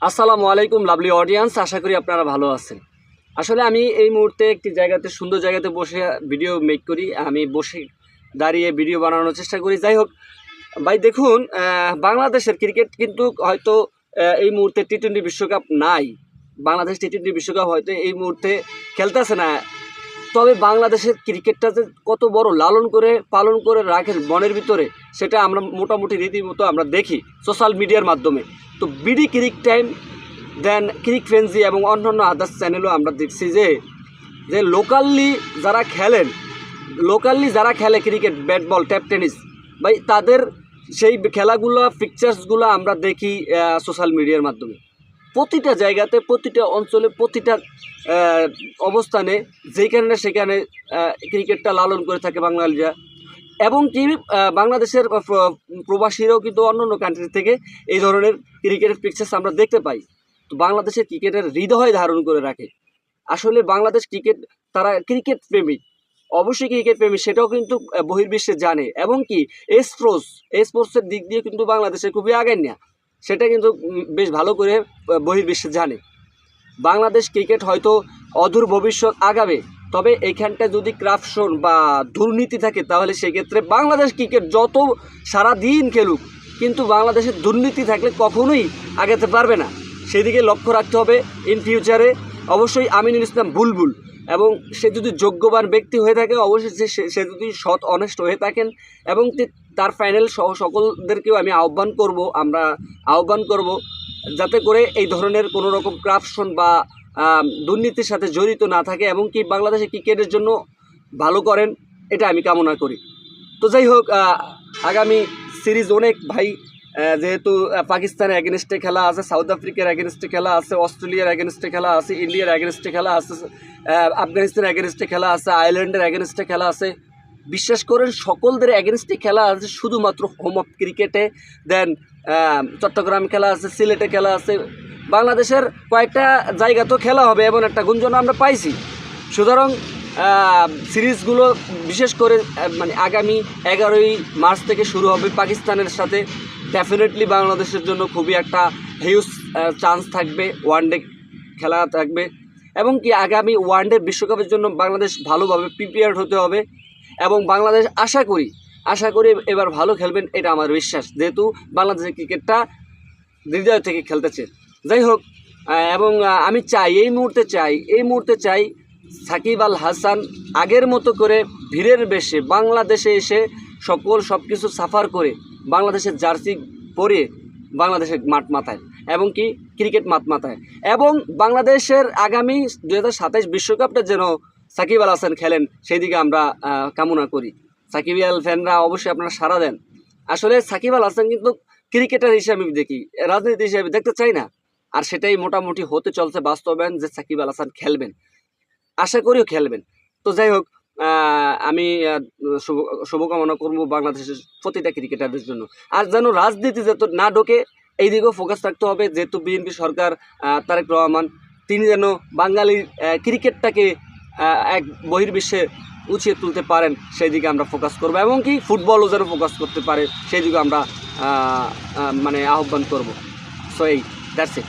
আসসালামু আলাইকুম lovely audience, আশা করি আপনারা ভালো আছেন। আসলে আমি এই মুহূর্তে একটি জায়গাতে, সুন্দর জায়গাতে বসে ভিডিও মেক করি। আমি বসে দাঁড়িয়ে ভিডিও বানানোর চেষ্টা করি। যাই হোক ভাই, দেখুন বাংলাদেশের ক্রিকেট কিন্তু হয়তো এই মুহূর্তে টি-20 বিশ্বকাপ নাই। বাংলাদেশ টি-20 বিশ্বকাপ হয়তো এই মুহূর্তে খেলতেছে না। তবে বাংলাদেশের ক্রিকেটটা যে কত বড় লালন করে পালন করে রাখে মনের ভিতরে, সেটা আমরা মোটামুটি রীতিমতো আমরা দেখি সোশ্যাল মিডিয়ার মাধ্যমে। তো বিডি ক্রিক টাইম, দেন ক্রিক ফ্রেন্সি এবং অন্যান্য আদার্স চ্যানেলও আমরা দেখছি যে লোকালি যারা খেলে cricket, bat ball, tap tennis, ভাই তাদের সেই খেলাগুলো, পিকচার্সগুলো আমরা দেখি সোশ্যাল মিডিয়ার মাধ্যমে। প্রতিটা জায়গাতে, প্রতিটা অঞ্চলে, প্রতিটা অবস্থানে যেখানে সেখানে ক্রিকেটটা লালন করে থাকে বাঙালিরা। এবং কি বাংলাদেশের প্রবাসীরাও কিন্তু অন্যান্য কান্ট্রি থেকে এই ধরনের ক্রিকেটের পিকচার্স আমরা দেখতে পাই। তো বাংলাদেশের ক্রিকেটের হৃদয় ধারণ করে রাখে। আসলে বাংলাদেশ ক্রিকেট, তারা ক্রিকেট প্রেমিক, অবশ্যই ক্রিকেট প্রেমিক, সেটাও কিন্তু বহির্বিশ্বে জানে। এবং কি স্পোর্টসের দিক দিয়ে কিন্তু বাংলাদেশে খুবই আগান্যা, সেটা কিন্তু বেশ ভালো করে বহির্বিশ্বে জানে। বাংলাদেশ ক্রিকেট হয়তো অদূর ভবিষ্যৎ আগাবে, তবে এইখানটায় যদি করাপশন বা দুর্নীতি থাকে, তাহলে সেক্ষেত্রে বাংলাদেশ ক্রিকেট যত সারাদিন খেলুক, কিন্তু বাংলাদেশের দুর্নীতি থাকলে কখনোই আগাতে পারবে না। সেদিকে লক্ষ্য রাখতে হবে ইন ফিউচারে। অবশ্যই আমিনুল ইসলাম বুলবুল, এবং সে যদি যোগ্যবান ব্যক্তি হয়ে থাকে, অবশ্যই সে যদি সৎ অনেস্ট হয়ে থাকেন, এবং তার ফাইনাল সকলদেরকেও আমি আমরা আহ্বান করব যাতে করে এই ধরনের কোনো রকম করাপশন বা দুর্নীতির সাথে জড়িত না থাকে, এবং কি বাংলাদেশে ক্রিকেটের জন্য ভালো করেন, এটা আমি কামনা করি। তো যাই হোক, আগামী সিরিজ অনেক ভাই, যেহেতু পাকিস্তানের অ্যাগেনস্টে খেলা আছে, সাউথ আফ্রিকার অ্যাগেনস্টে খেলা আছে, অস্ট্রেলিয়ার অ্যাগেনস্টে খেলা আছে, ইন্ডিয়ার অ্যাগেনস্টে খেলা আছে, আফগানিস্তানের অ্যাগেনস্টে খেলা আছে, আয়ারল্যান্ডের অ্যাগেনস্টে খেলা আছে। বিশ্বাস করেন সকলদের অ্যাগেনস্টে খেলা আছে, শুধুমাত্র হোম অফ ক্রিকেটে। দেন চট্টগ্রাম খেলা আছে, সিলেটে খেলা আছে, বাংলাদেশের কয়েকটা জায়গা তো খেলা হবে এমন একটা গুঞ্জন আমরা পাইছি। সুতরাং সিরিজগুলো বিশেষ করে মানে আগামী 11ই মার্চ থেকে শুরু হবে পাকিস্তানের সাথে। ডেফিনেটলি বাংলাদেশের জন্য খুবই একটা হিউজ চান্স থাকবে, ওয়ানডে খেলা থাকবে। এবং কি আগামী ওয়ানডে বিশ্বকাপের জন্য বাংলাদেশ ভালোভাবে প্রিপেয়ার্ড হতে হবে, এবং বাংলাদেশ আশা করি এবার ভালো খেলবেন, এটা আমার বিশ্বাস, যেহেতু বাংলাদেশের ক্রিকেটটা হৃদয় থেকে খেলতেছে। যাই হোক, এবং আমি এই মুহূর্তে চাই সাকিব আল হাসান আগের মতো করে ভিড়ের বেশে বাংলাদেশে এসে সব কিছু সাফার করে বাংলাদেশের জার্সি পরে বাংলাদেশের মাঠ মাথায়, এবং কি ক্রিকেট মাঠ মাথায়, এবং বাংলাদেশের আগামী 2027 বিশ্বকাপটা যেন সাকিব আল হাসান খেলেন, সেই দিকে আমরা কামনা করি। সাকিব আল ফ্যানরা অবশ্যই আপনারা সাড়া দেন। আসলে সাকিব আল হাসান কিন্তু ক্রিকেটার হিসেবে দেখি, রাজনীতি হিসেবে দেখতে চাই না। আর সেটাই মোটামুটি হতে চলছে বাস্তবায়ন, যে সাকিব আল হাসান খেলবেন, আশা করিও খেলবেন। তো যাই হোক, আমি শুভকামনা করবো বাংলাদেশের প্রতিটা ক্রিকেটারদের জন্য। আর যেন রাজনীতি যাতে না ঢোকে, এই দিকেও ফোকাস রাখতে হবে, যেহেতু বিএনপি সরকার, তারেক রহমান, তিনি যেন বাঙালির ক্রিকেটটাকে এক বহির্বিশ্বে উঠিয়ে তুলতে পারেন, সেই দিকে আমরা ফোকাস করবো, এবং কি ফুটবলও যেন ফোকাস করতে পারে, সেই দিকে আমরা মানে আহ্বান করব। So that's it.